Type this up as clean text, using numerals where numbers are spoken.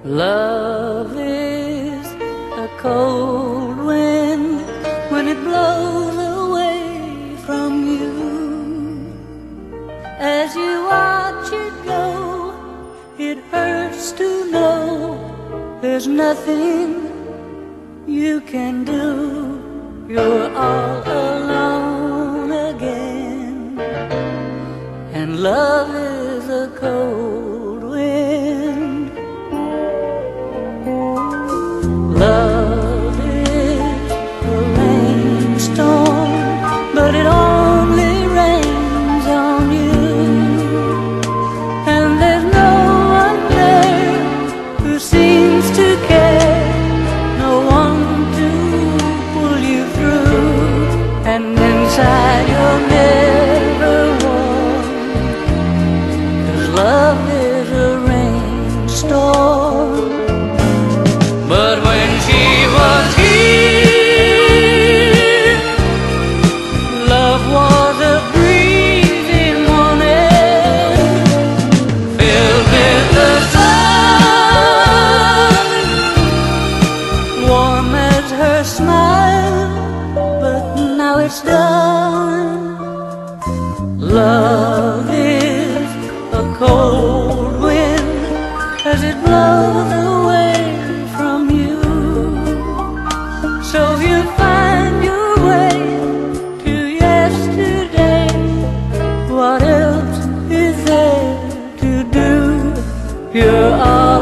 Love is a cold wind when it blows away from you. As you watch it go, it hurts to know there's nothing you can do. You're all alone again, and love is a cold wind. Love is a rainstorm, but it only rains on you. And there's no one there who seems to care, no one to pull you through. And inside you're never warm, 'cause love is a rainstorm. But when she was here, love was a breezy morning, filled with the sun, warm as her smile, but now it's done. Love is a cold wind as it blows away from you. So you find your way to yesterday. What else is there to do? You're all